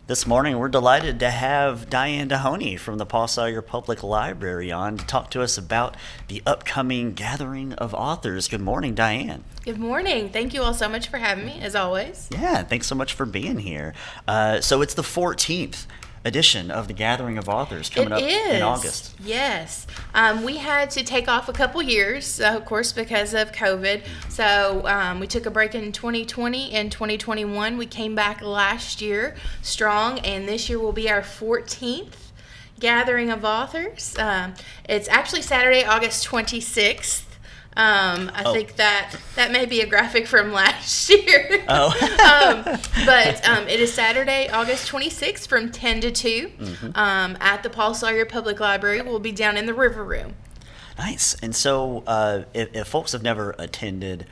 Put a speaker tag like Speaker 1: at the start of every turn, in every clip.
Speaker 1: This morning, we're delighted to have Diane Dehoney from the Paul Sawyier Public Library on to talk to us about the upcoming gathering of authors. Good morning, Diane.
Speaker 2: Good morning. Thank you all so much for having me, as always.
Speaker 1: Yeah, thanks so much for being here. So it's the 14th edition of the Gathering of Authors coming up in August.
Speaker 2: Yes. We had to take off a couple years, of course, because of COVID. So we took a break in 2020 and 2021. We came back last year strong, and this year will be our 14th Gathering of Authors. It's actually Saturday, August 26th. I think that may be a graphic from last year. But it is Saturday, August 26th from 10 to 2 at the Paul Sawyier Public Library. We'll be down in the River Room.
Speaker 1: Nice. And so if folks have never attended,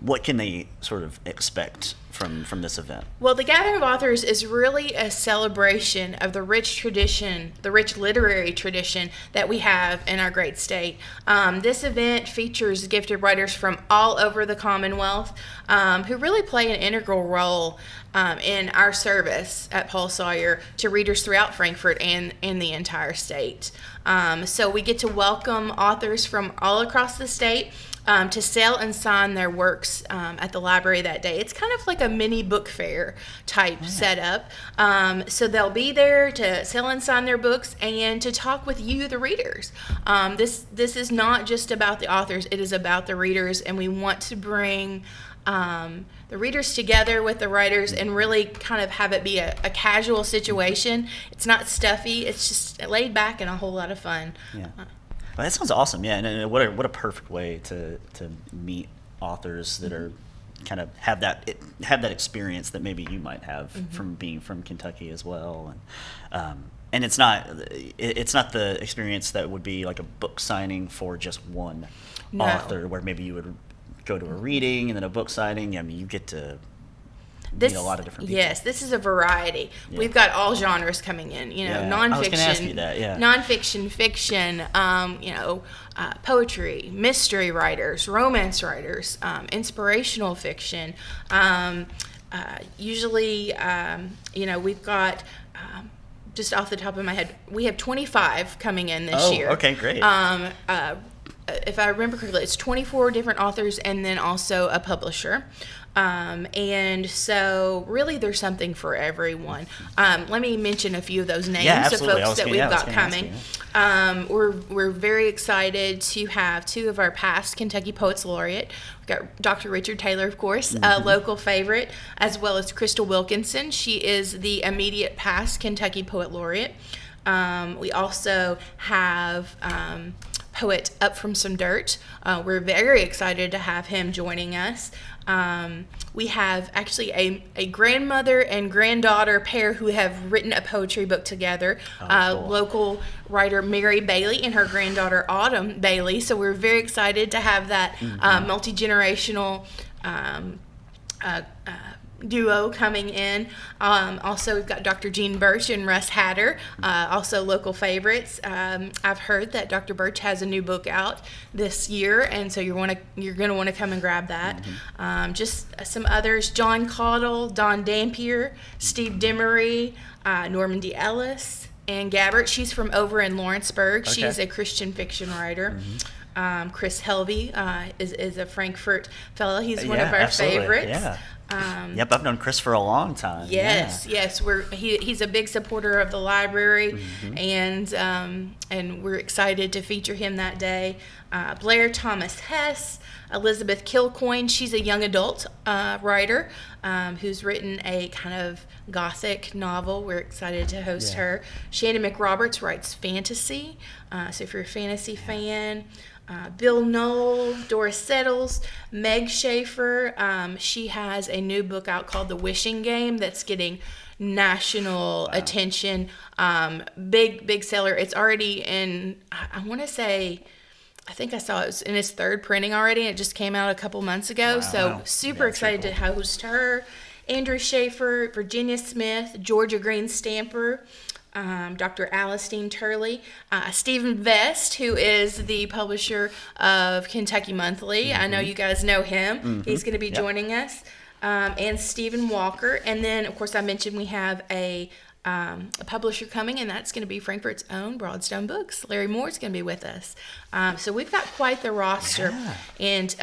Speaker 1: what can they sort of expect from this event?
Speaker 2: Well, the Gathering of Authors is really a celebration of the rich tradition, the rich literary tradition that we have in our great state. This event features gifted writers from all over the Commonwealth who really play an integral role in our service at Paul Sawyier to readers throughout Frankfort and in the entire state. So we get to welcome authors from all across the state to sell and sign their works at the library that day. It's kind of like a mini book fair type setup. So they'll be there to sell and sign their books and to talk with you, the readers. This is not just about the authors, it is about the readers, and we want to bring the readers together with the writers and really kind of have it be a casual situation. It's not stuffy, it's just laid back and a whole lot of fun.
Speaker 1: Yeah. Well, that sounds awesome. Yeah, and what a perfect way to meet authors that are kind of have that experience that maybe you might have from being from Kentucky as well. And it's not the experience that would be like a book signing for just one author, where maybe you would go to a reading and then a book signing. I mean, you get to meet a lot of different people.
Speaker 2: Yes, this is a variety. Yeah. We've got all genres coming in, nonfiction,
Speaker 1: I was gonna ask you that,
Speaker 2: nonfiction, fiction, poetry, mystery writers, romance writers, inspirational fiction. Usually, we've got, just off the top of my head, we have 25 coming in this year.
Speaker 1: Oh, okay, great.
Speaker 2: If I remember correctly, it's 24 different authors and then also a publisher. And so really there's something for everyone. Let me mention a few of those names of folks that we've got coming. We're very excited to have two of our past Kentucky Poets Laureate. We've got Dr. Richard Taylor, of course, a local favorite, as well as Crystal Wilkinson. She is the immediate past Kentucky Poet Laureate. We also have poet Up From Some Dirt. We're very excited to have him joining us. We have actually a grandmother and granddaughter pair who have written a poetry book together. Cool. Local writer Mary Bailey and her granddaughter Autumn Bailey. So we're very excited to have that multi-generational duo coming in. Also, we've got Dr. Jean Birch and Russ Hatter, also local favorites. I've heard that Dr. Birch has a new book out this year, and so you're going to want to come and grab that. Just some others: John Caudle, Don Dampier, Steve Demery, Norman D. Ellis, and Gabbert. She's from over in Lawrenceburg. Okay. She's a Christian fiction writer. Chris Helvey is a Frankfort fellow. He's one of our favorites.
Speaker 1: Yeah. Yep, I've known Chris for a long time.
Speaker 2: Yes. He's a big supporter of the library, and we're excited to feature him that day. Blair Thomas Hess, Elizabeth Kilcoyne. She's a young adult writer who's written a kind of gothic novel. We're excited to host her. Shannon McRoberts writes fantasy, so if you're a fantasy fan. Bill Knoll, Doris Settles, Meg Schaefer. She has a new book out called The Wishing Game that's getting national attention. Big seller. It's already in, I want to say, I think I saw it was in its third printing already. It just came out a couple months ago. Super excited to host her. Andrew Schaefer, Virginia Smith, Georgia Green Stamper. Dr. Alistine Turley, Stephen Vest, who is the publisher of Kentucky Monthly. I know you guys know him. He's going to be joining us. and Stephen Walker. And then, of course, I mentioned we have a publisher coming, and that's going to be Frankfort's own Broadstone Books. Larry Moore's going to be with us. So we've got quite the roster.
Speaker 1: Yeah.
Speaker 2: And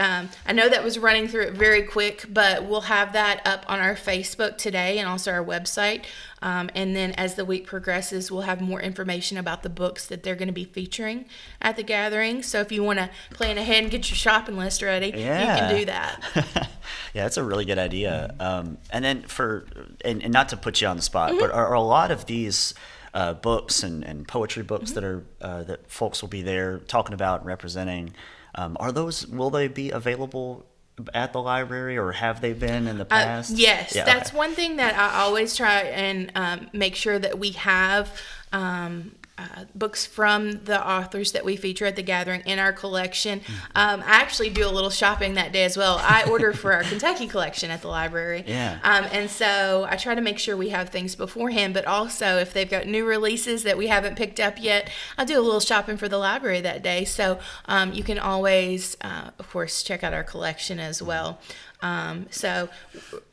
Speaker 2: I know that was running through it very quick, but we'll have that up on our Facebook today and also our website. And then as the week progresses, we'll have more information about the books that they're going to be featuring at the gathering. So if you want to plan ahead and get your shopping list ready, you can do that.
Speaker 1: Yeah, that's a really good idea. And then and not to put you on the spot, but are a lot of these books and poetry books that are that folks will be there talking about and representing, will they be available at the library, or have they been in the past?
Speaker 2: Yes,
Speaker 1: Yeah,
Speaker 2: that's
Speaker 1: okay.
Speaker 2: one thing that I always try and make sure that we have books from the authors that we feature at the gathering in our collection. I actually do a little shopping that day as well. I order for our Kentucky collection at the library.
Speaker 1: Yeah.
Speaker 2: And so I try to make sure we have things beforehand, but also if they've got new releases that we haven't picked up yet, I do a little shopping for the library that day. So you can always, of course, check out our collection as well. So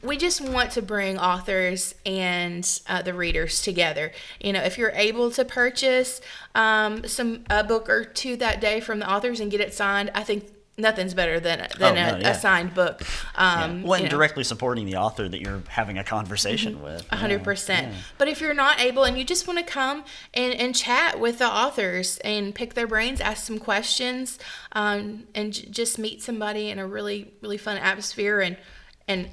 Speaker 2: we just want to bring authors and the readers together. You know, if you're able to purchase a book or two that day from the authors and get it signed, I think nothing's better than a signed book.
Speaker 1: Well, and directly supporting the author that you're having a conversation with.
Speaker 2: 100%.
Speaker 1: Yeah.
Speaker 2: But if you're not able and you just want to come and chat with the authors and pick their brains, ask some questions, and just meet somebody in a really, really fun atmosphere and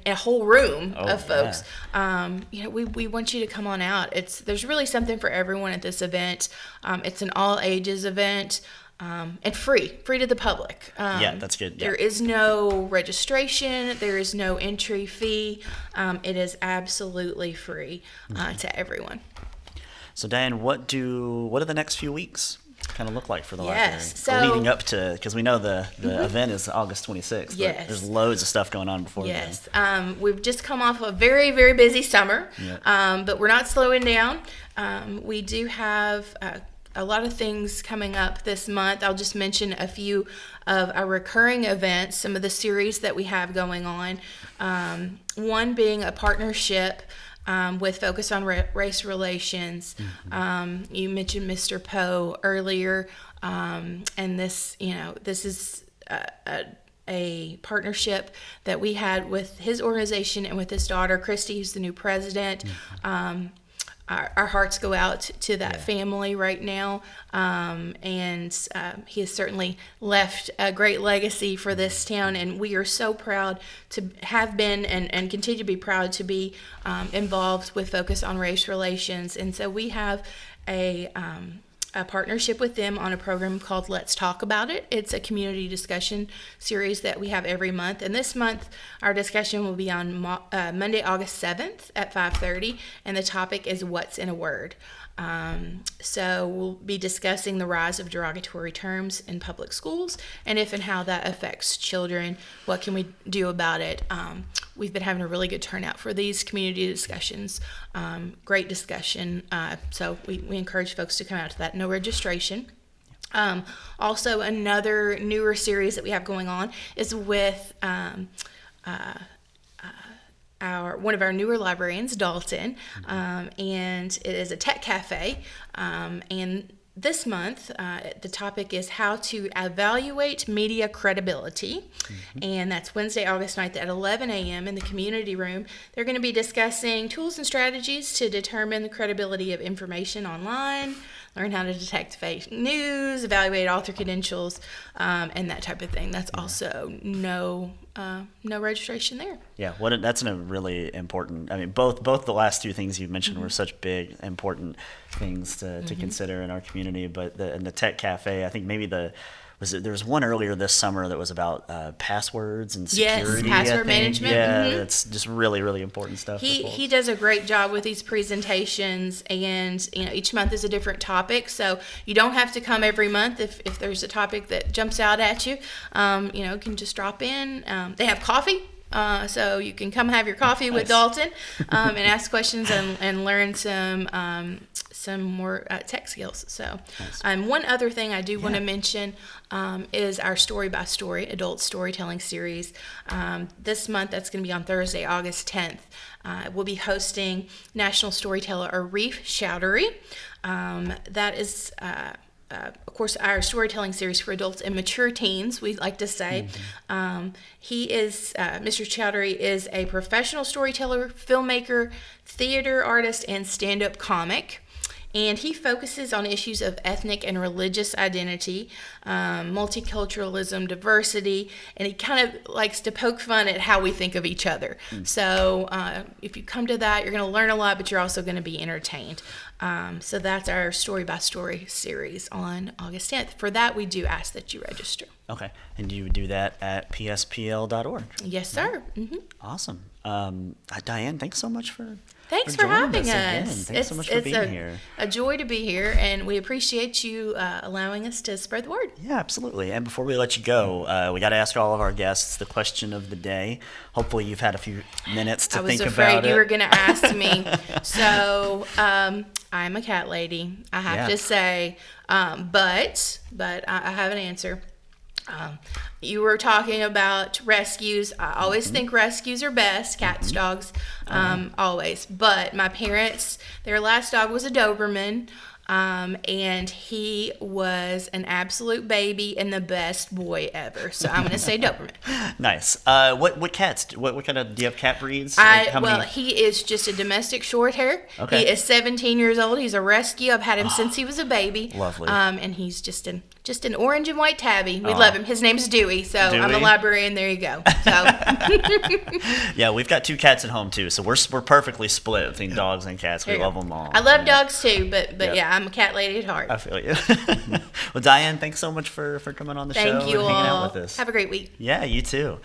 Speaker 2: a whole room of folks. Yeah. We want you to come on out. There's really something for everyone at this event. It's an all ages event. And free to the public.
Speaker 1: Yeah, that's good. Yeah.
Speaker 2: There is no registration. There is no entry fee. It is absolutely free to everyone.
Speaker 1: So Diane, what do the next few weeks kind of look like for the library?
Speaker 2: Yes, so
Speaker 1: leading up to, because we know the event is August 26th.
Speaker 2: Yes.
Speaker 1: But there's loads of stuff going on before then.
Speaker 2: Yes. We've just come off a very, very busy summer,
Speaker 1: Yep.
Speaker 2: but we're not slowing down. We do have a lot of things coming up this month. I'll just mention a few of our recurring events, some of the series that we have going on. One being a partnership with Focus on Race Relations. You mentioned Mr. Poe earlier, and this is a partnership that we had with his organization and with his daughter, Christy, who's the new president. Our hearts go out to that family right now, and he has certainly left a great legacy for this town, and we are so proud to have been and continue to be proud to be involved with Focus on Race Relations. And so we have a partnership with them on a program called Let's Talk About It. It's a community discussion series that we have every month. And this month, our discussion will be on Monday, August 7th at 5:30. And the topic is What's in a Word? So we'll be discussing the rise of derogatory terms in public schools and if and how that affects children. What can we do about it? We've been having a really good turnout for these community discussions. Great discussion. So we encourage folks to come out to that. No registration. Also, another newer series that we have going on is with one of our newer librarians, Dalton, and it is a tech cafe. And this month, the topic is how to evaluate media credibility, and that's Wednesday, August 9th at 11 a.m. in the community room. They're going to be discussing tools and strategies to determine the credibility of information online, learn how to detect fake news, evaluate author credentials, and that type of thing. That's also no registration there.
Speaker 1: Yeah, that's a really important. I mean, both the last two things you mentioned were such big, important things to consider in our community. But the tech cafe, I think maybe there was one earlier this summer that was about passwords and security.
Speaker 2: Yes, password management.
Speaker 1: Yeah, that's just really, really important stuff.
Speaker 2: He does a great job with these presentations, and each month is a different topic. So you don't have to come every month if there's a topic that jumps out at you. You can just drop in. They have coffee so you can come have your coffee with Dalton and ask questions and learn some more tech skills. So one other thing I do want to mention is our Story by Story adult storytelling series. This month, that's going to be on Thursday, August 10th. We'll be hosting National Storyteller Arif Chowdhury. That is, of course, our storytelling series for adults and mature teens, we like to say. He is, Mr. Chowdhury is a professional storyteller, filmmaker, theater artist, and stand-up comic. And he focuses on issues of ethnic and religious identity, multiculturalism, diversity, and he kind of likes to poke fun at how we think of each other. So if you come to that, you're going to learn a lot, but you're also going to be entertained. So that's our Story by Story series on August 10th. For that, we do ask that you register.
Speaker 1: Okay. And you would do that at pspl.org?
Speaker 2: Yes, sir.
Speaker 1: Awesome. Diane, thanks so much for
Speaker 2: Thanks for having us.
Speaker 1: Again. Thanks so much for being here.
Speaker 2: It's a joy to be here, and we appreciate you allowing us to spread the word.
Speaker 1: Yeah, absolutely. And before we let you go, we got to ask all of our guests the question of the day. Hopefully you've had a few minutes to think about it.
Speaker 2: I was afraid you were going to ask me. So I'm a cat lady, I have to say, but I have an answer. You were talking about rescues. I always think rescues are best, cats, dogs, always. But my parents, their last dog was a Doberman, and he was an absolute baby and the best boy ever. So I'm going to say Doberman.
Speaker 1: Nice. What cats? What kind of? Do you have cat breeds?
Speaker 2: He is just a domestic short hair.
Speaker 1: Okay.
Speaker 2: He is 17 years old. He's a rescue. I've had him since he was a baby.
Speaker 1: Lovely.
Speaker 2: And he's just an orange and white tabby. We love him. His name's Dewey. So I'm a librarian. There you go. So.
Speaker 1: Yeah, we've got 2 cats at home too. So we're perfectly split between dogs and cats. We love them all.
Speaker 2: I love dogs too, but yeah, I'm a cat lady at heart.
Speaker 1: I feel you. Well, Diane, thanks so much for coming on the show and hanging out with us.
Speaker 2: Have a great week.
Speaker 1: Yeah, you too.